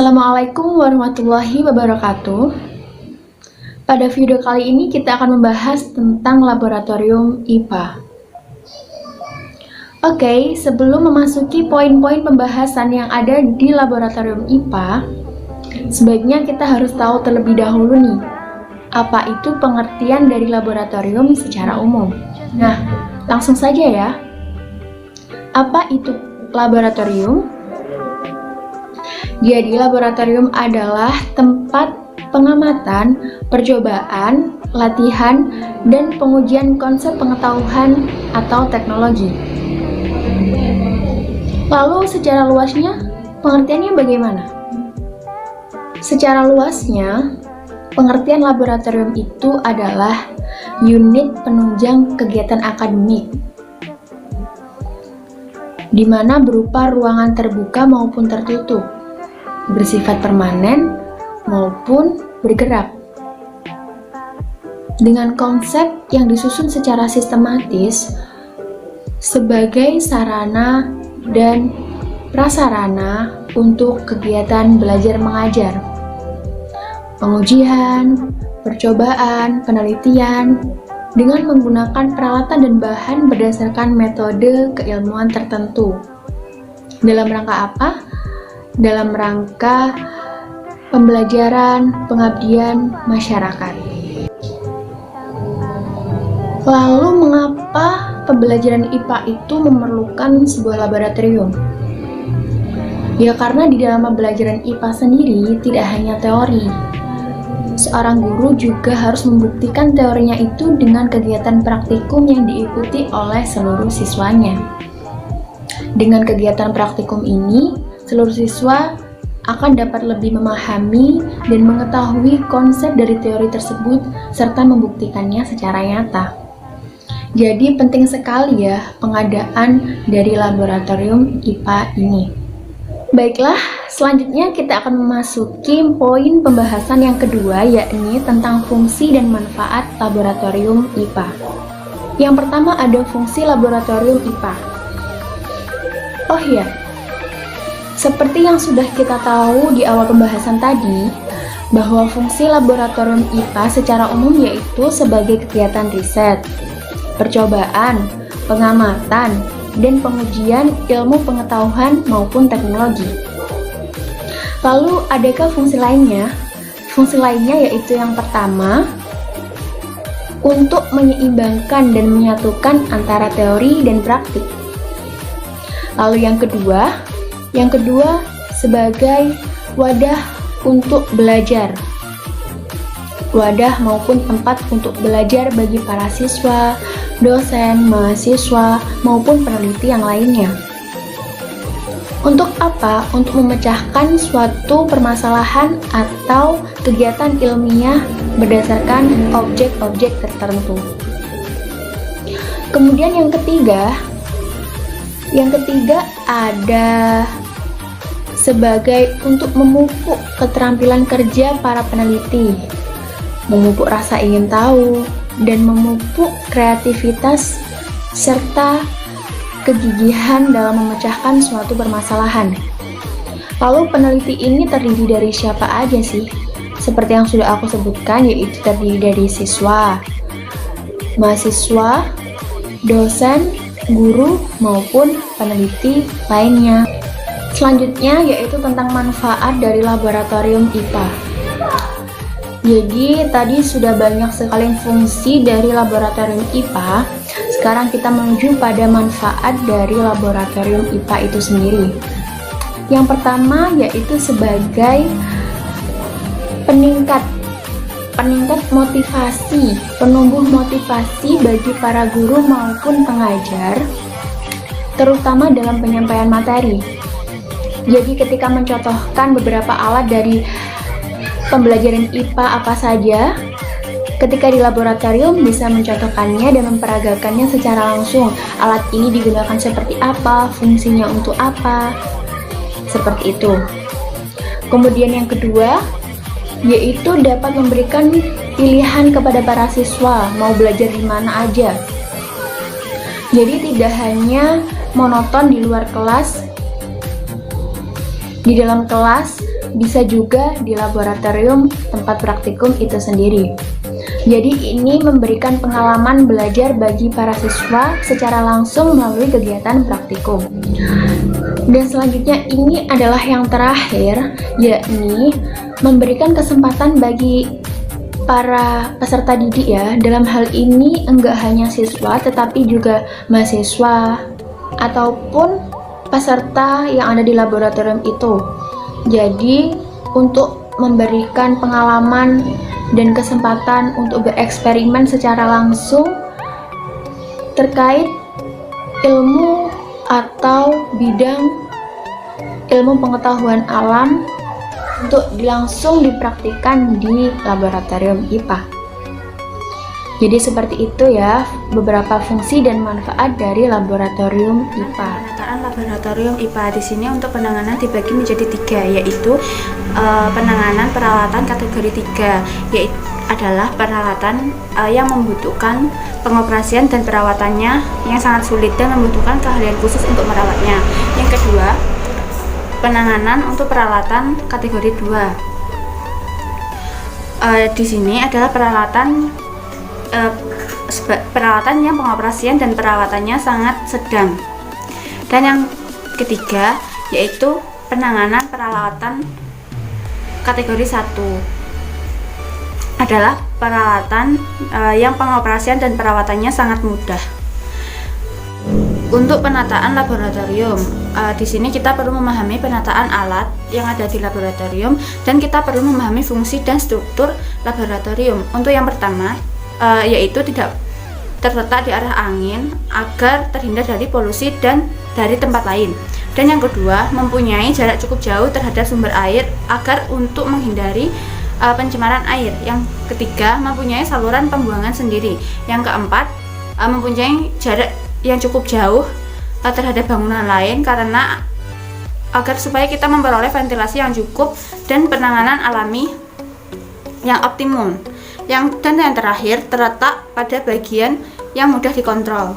Assalamualaikum warahmatullahi wabarakatuh. Pada video kali ini kita akan membahas tentang laboratorium IPA. Oke, sebelum memasuki poin-poin pembahasan yang ada di laboratorium IPA, sebaiknya kita harus tahu terlebih dahulu nih, apa itu pengertian dari laboratorium secara umum. Nah, langsung saja ya. Apa itu laboratorium? Jadi, laboratorium adalah tempat pengamatan, percobaan, latihan, dan pengujian konsep pengetahuan atau teknologi. Lalu, secara luasnya, pengertiannya bagaimana? Secara luasnya, pengertian laboratorium itu adalah unit penunjang kegiatan akademik, di mana berupa ruangan terbuka maupun tertutup, bersifat permanen maupun bergerak, dengan konsep yang disusun secara sistematis sebagai sarana dan prasarana untuk kegiatan belajar mengajar, pengujian, percobaan, penelitian, dengan menggunakan peralatan dan bahan berdasarkan metode keilmuan tertentu. Dalam rangka apa? Dalam rangka pembelajaran, pengabdian masyarakat. Lalu mengapa pembelajaran IPA itu memerlukan sebuah laboratorium? Ya karena di dalam pembelajaran IPA sendiri tidak hanya teori. Seorang guru juga harus membuktikan teorinya itu dengan kegiatan praktikum yang diikuti oleh seluruh siswanya. Dengan kegiatan praktikum ini, seluruh siswa akan dapat lebih memahami dan mengetahui konsep dari teori tersebut serta membuktikannya secara nyata. Jadi penting sekali ya pengadaan dari laboratorium IPA ini. Baiklah, selanjutnya kita akan memasuki poin pembahasan yang kedua, yakni tentang fungsi dan manfaat laboratorium IPA. Yang pertama ada fungsi laboratorium IPA. Oh iya, seperti yang sudah kita tahu di awal pembahasan tadi, bahwa fungsi laboratorium IPA secara umum yaitu sebagai kegiatan riset, percobaan, pengamatan, dan pengujian ilmu pengetahuan maupun teknologi. Lalu, adakah fungsi lainnya? Fungsi lainnya yaitu yang pertama, untuk menyeimbangkan dan menyatukan antara teori dan praktik. Lalu yang kedua, sebagai wadah untuk belajar. Wadah maupun tempat untuk belajar bagi para siswa, dosen, mahasiswa, maupun peneliti yang lainnya. Untuk apa? Untuk memecahkan suatu permasalahan atau kegiatan ilmiah berdasarkan objek-objek tertentu. Kemudian yang ketiga ada sebagai untuk memupuk keterampilan kerja para peneliti, memupuk rasa ingin tahu, dan memupuk kreativitas serta kegigihan dalam memecahkan suatu permasalahan. Lalu peneliti ini terdiri dari siapa aja sih? Seperti yang sudah aku sebutkan, yaitu terdiri dari siswa, mahasiswa, dosen, guru, maupun peneliti lainnya. Selanjutnya yaitu tentang manfaat dari laboratorium IPA. Jadi tadi sudah banyak sekali fungsi dari laboratorium IPA. Sekarang kita menuju pada manfaat dari laboratorium IPA itu sendiri. Yang pertama yaitu sebagai peningkat motivasi, penumbuh motivasi bagi para guru maupun pengajar, terutama dalam penyampaian materi. Jadi ketika mencontohkan beberapa alat dari pembelajaran IPA apa saja, ketika di laboratorium bisa mencontohkannya dan memperagakannya secara langsung. Alat ini digunakan seperti apa, fungsinya untuk apa, seperti itu. Kemudian yang kedua, yaitu dapat memberikan pilihan kepada para siswa mau belajar di mana aja. Jadi tidak hanya monoton di luar kelas, di dalam kelas bisa juga di laboratorium tempat praktikum itu sendiri. Jadi ini memberikan pengalaman belajar bagi para siswa secara langsung melalui kegiatan praktikum. Dan selanjutnya ini adalah yang terakhir, yakni memberikan kesempatan bagi para peserta didik ya. Dalam hal ini enggak hanya siswa tetapi juga mahasiswa ataupun peserta yang ada di laboratorium itu. Jadi untuk memberikan pengalaman dan kesempatan untuk bereksperimen secara langsung terkait ilmu atau bidang ilmu pengetahuan alam untuk langsung dipraktikkan di laboratorium IPA. Jadi seperti itu ya beberapa fungsi dan manfaat dari laboratorium IPA. Penataan laboratorium IPA di sini untuk penanganan dibagi menjadi 3, yaitu penanganan peralatan kategori 3, yaitu adalah peralatan yang membutuhkan pengoperasian dan perawatannya yang sangat sulit dan membutuhkan keahlian khusus untuk merawatnya. Yang kedua, penanganan untuk peralatan kategori 2. Di sini adalah peralatan yang pengoperasian dan perawatannya sangat sedang. Dan yang ketiga yaitu penanganan peralatan kategori 1 adalah peralatan yang pengoperasian dan perawatannya sangat mudah. Untuk penataan laboratorium, di sini kita perlu memahami penataan alat yang ada di laboratorium dan kita perlu memahami fungsi dan struktur laboratorium. Untuk yang pertama, yaitu tidak terletak di arah angin agar terhindar dari polusi dan dari tempat lain. Dan yang kedua, mempunyai jarak cukup jauh terhadap sumber air agar untuk menghindari pencemaran air. Yang ketiga, mempunyai saluran pembuangan sendiri. Yang keempat, mempunyai jarak yang cukup jauh terhadap bangunan lain karena agar supaya kita memperoleh ventilasi yang cukup dan penanganan alami yang optimum. Dan yang terakhir terletak pada bagian yang mudah dikontrol.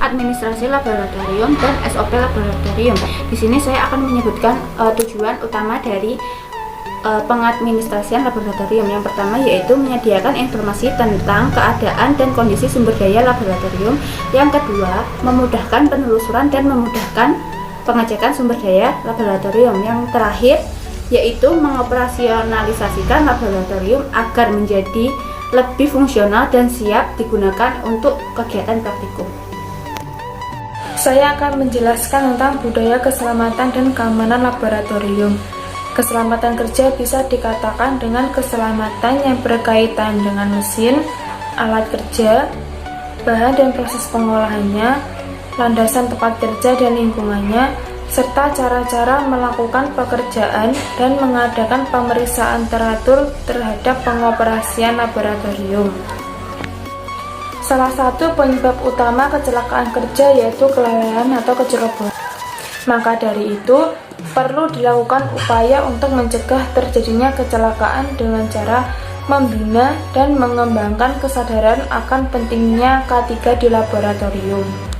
Administrasi laboratorium dan SOP laboratorium. Di sini saya akan menyebutkan tujuan utama dari pengadministrasian laboratorium. Yang pertama yaitu menyediakan informasi tentang keadaan dan kondisi sumber daya laboratorium. Yang kedua, memudahkan penelusuran dan memudahkan pengecekan sumber daya laboratorium. Yang terakhir yaitu mengoperasionalisasikan laboratorium agar menjadi lebih fungsional dan siap digunakan untuk kegiatan praktikum. Saya akan menjelaskan tentang budaya keselamatan dan keamanan laboratorium. Keselamatan kerja bisa dikatakan dengan keselamatan yang berkaitan dengan mesin, alat kerja, bahan dan proses pengolahannya, landasan tempat kerja dan lingkungannya, serta cara-cara melakukan pekerjaan dan mengadakan pemeriksaan teratur terhadap pengoperasian laboratorium. Salah satu penyebab utama kecelakaan kerja yaitu kelalaian atau kecerobohan. Maka dari itu, perlu dilakukan upaya untuk mencegah terjadinya kecelakaan dengan cara membina dan mengembangkan kesadaran akan pentingnya K3 di laboratorium.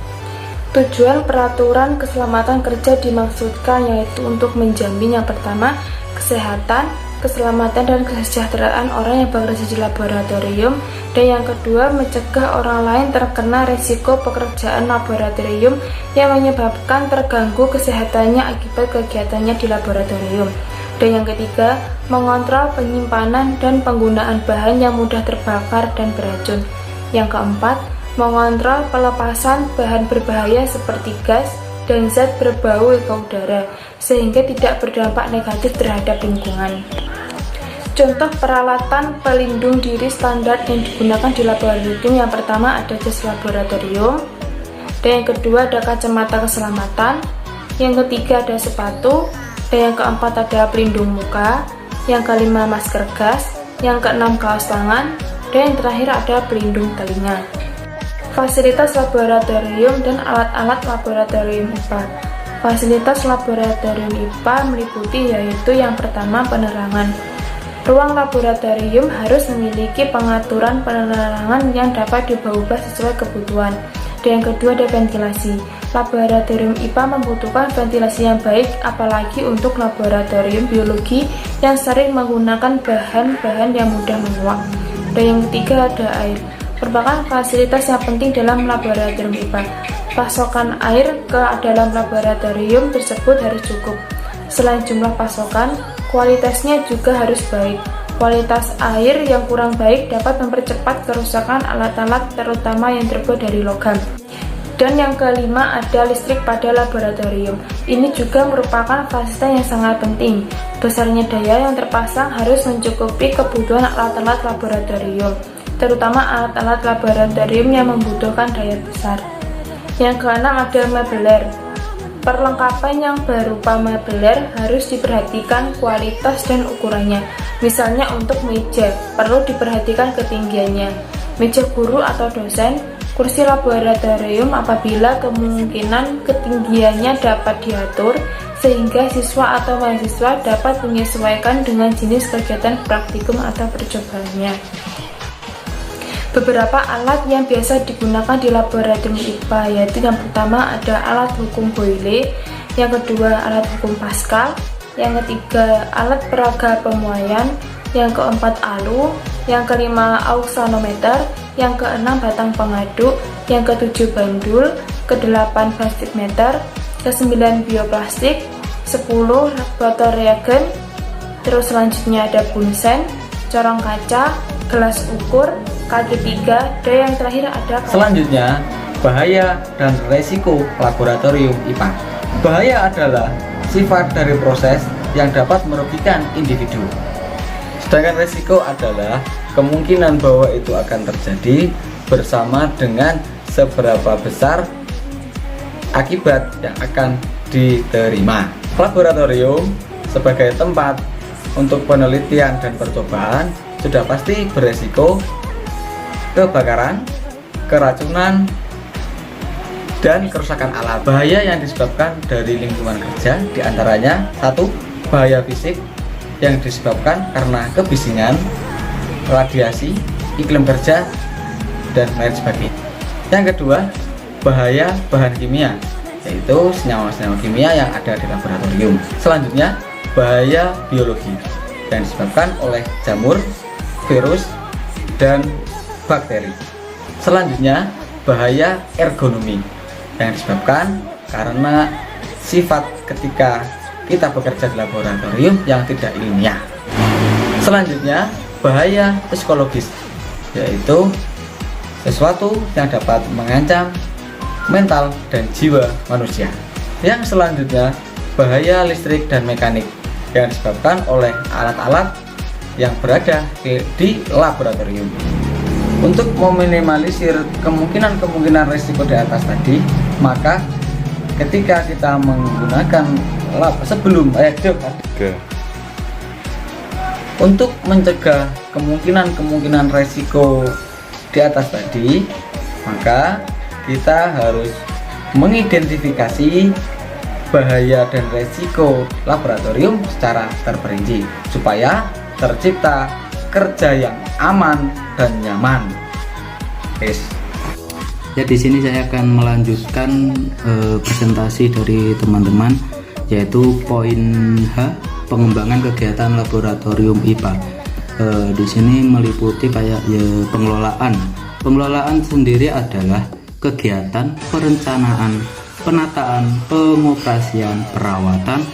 Tujuan peraturan keselamatan kerja dimaksudkan yaitu untuk menjamin yang pertama, kesehatan, keselamatan dan kesejahteraan orang yang bekerja di laboratorium, dan yang kedua, mencegah orang lain terkena risiko pekerjaan laboratorium yang menyebabkan terganggu kesehatannya akibat kegiatannya di laboratorium. Dan yang ketiga, mengontrol penyimpanan dan penggunaan bahan yang mudah terbakar dan beracun. Yang keempat, mengontrol pelepasan bahan berbahaya seperti gas dan zat berbau ke udara, sehingga tidak berdampak negatif terhadap lingkungan. Contoh peralatan pelindung diri standar yang digunakan di laboratorium, yang pertama ada jas laboratorium, dan yang kedua ada kacamata keselamatan, yang ketiga ada sepatu, dan yang keempat ada pelindung muka, yang kelima masker gas, yang keenam kaos tangan, dan yang terakhir ada pelindung telinga. Fasilitas laboratorium dan alat-alat laboratorium IPA. Fasilitas laboratorium IPA meliputi yaitu yang pertama penerangan. Ruang laboratorium harus memiliki pengaturan penerangan yang dapat diubah sesuai kebutuhan. Dan yang kedua ada ventilasi. Laboratorium IPA membutuhkan ventilasi yang baik, apalagi untuk laboratorium biologi yang sering menggunakan bahan-bahan yang mudah menguap. Dan yang ketiga ada air. Merupakan fasilitas yang penting dalam laboratorium IPA. Pasokan air ke dalam laboratorium tersebut harus cukup. Selain jumlah pasokan, kualitasnya juga harus baik. Kualitas air yang kurang baik dapat mempercepat kerusakan alat-alat terutama yang terbuat dari logam. Dan yang kelima ada listrik pada laboratorium. Ini juga merupakan fasilitas yang sangat penting. Besarnya daya yang terpasang harus mencukupi kebutuhan alat-alat laboratorium, terutama alat-alat laboratorium yang membutuhkan daya besar. Yang keenam ada mebeler. Perlengkapan yang berupa mebeler harus diperhatikan kualitas dan ukurannya. Misalnya untuk meja, perlu diperhatikan ketinggiannya. Meja guru atau dosen, kursi laboratorium apabila kemungkinan ketinggiannya dapat diatur, sehingga siswa atau mahasiswa dapat menyesuaikan dengan jenis kegiatan praktikum atau percobaannya. Beberapa alat yang biasa digunakan di laboratorium IPA yaitu yang pertama ada alat hukum Boyle, yang kedua alat hukum Pascal, yang ketiga alat peraga pemuaian, yang keempat alu, yang kelima auxanometer, yang keenam batang pengaduk, yang ketujuh bandul, kedelapan plastik meter, kesembilan bioplastik, 10 botol reagen, terus selanjutnya ada bunsen, corong kaca, gelas ukur, kaki 3, dan yang terakhir ada Selanjutnya, bahaya dan resiko laboratorium IPA. Bahaya adalah sifat dari proses yang dapat merugikan individu. Sedangkan resiko adalah kemungkinan bahwa itu akan terjadi bersama dengan seberapa besar akibat yang akan diterima. Laboratorium sebagai tempat untuk penelitian dan percobaan sudah pasti beresiko kebakaran, keracunan, dan kerusakan alat. Bahaya yang disebabkan dari lingkungan kerja diantaranya 1. Bahaya fisik yang disebabkan karena kebisingan, radiasi, iklim kerja, dan lain sebagainya. Yang kedua, bahaya bahan kimia, yaitu senyawa-senyawa kimia yang ada di laboratorium. Selanjutnya, bahaya biologi yang disebabkan oleh jamur, virus, dan bakteri. Selanjutnya, bahaya ergonomi yang disebabkan karena sifat ketika kita bekerja di laboratorium yang tidak ilmiah. Selanjutnya, bahaya psikologis, yaitu sesuatu yang dapat mengancam mental dan jiwa manusia. Yang selanjutnya, bahaya listrik dan mekanik yang disebabkan oleh alat-alat yang berada di laboratorium. Untuk meminimalisir kemungkinan risiko di atas tadi, maka ketika kita menggunakan untuk mencegah kemungkinan risiko di atas tadi, maka kita harus mengidentifikasi bahaya dan risiko laboratorium secara terperinci supaya tercipta kerja yang aman dan nyaman. Ya, di sini saya akan melanjutkan presentasi dari teman-teman, yaitu poin H, pengembangan kegiatan laboratorium IPA. Di sini meliputi kayak ya, pengelolaan. Pengelolaan sendiri adalah kegiatan perencanaan, penataan, pengoperasian, perawatan,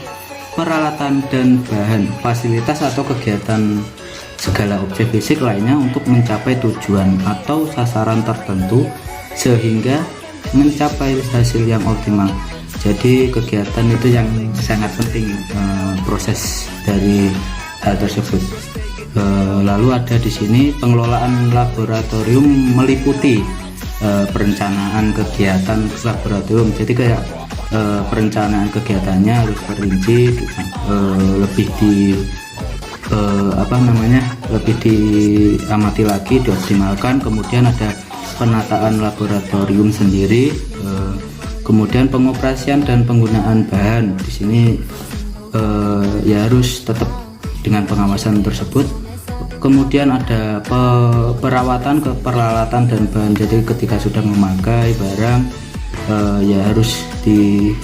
peralatan dan bahan, fasilitas atau kegiatan segala objek fisik lainnya untuk mencapai tujuan atau sasaran tertentu sehingga mencapai hasil yang optimal. Jadi kegiatan itu yang sangat penting, proses dari hal tersebut. Lalu ada di sini pengelolaan laboratorium meliputi perencanaan kegiatan laboratorium. Jadi kayak perencanaan kegiatannya harus perinci, lebih lebih diamati lagi, dioptimalkan. Kemudian ada penataan laboratorium sendiri, kemudian pengoperasian dan penggunaan bahan. Di sini ya harus tetap dengan pengawasan tersebut. Kemudian ada perawatan ke peralatan dan bahan. Jadi ketika sudah memakai barang ya harus di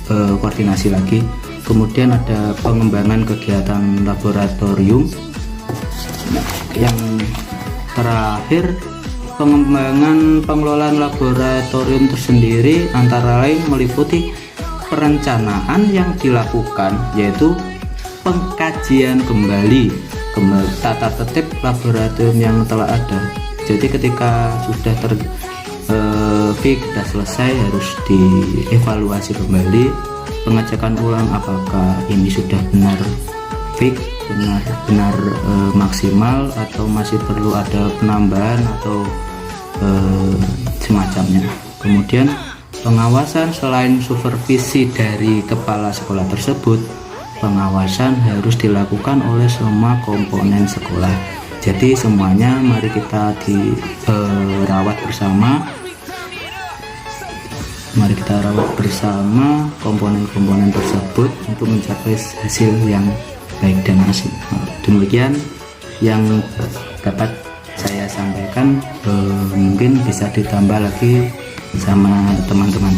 koordinasi lagi. Kemudian ada pengembangan kegiatan laboratorium. Yang terakhir, pengembangan pengelolaan laboratorium tersendiri antara lain meliputi perencanaan yang dilakukan, yaitu pengkajian kembali tata tertib laboratorium yang telah ada. Jadi ketika sudah fix, sudah selesai, harus dievaluasi kembali, pengecekan ulang apakah ini sudah benar fix, benar maksimal, atau masih perlu ada penambahan atau semacamnya. Kemudian pengawasan, selain supervisi dari kepala sekolah tersebut, pengawasan harus dilakukan oleh semua komponen sekolah. Jadi semuanya mari kita dirawat bersama. Mari kita rawat bersama komponen-komponen tersebut untuk mencapai hasil yang baik dan maksimal. Demikian yang dapat saya sampaikan, mungkin bisa ditambah lagi sama teman-teman.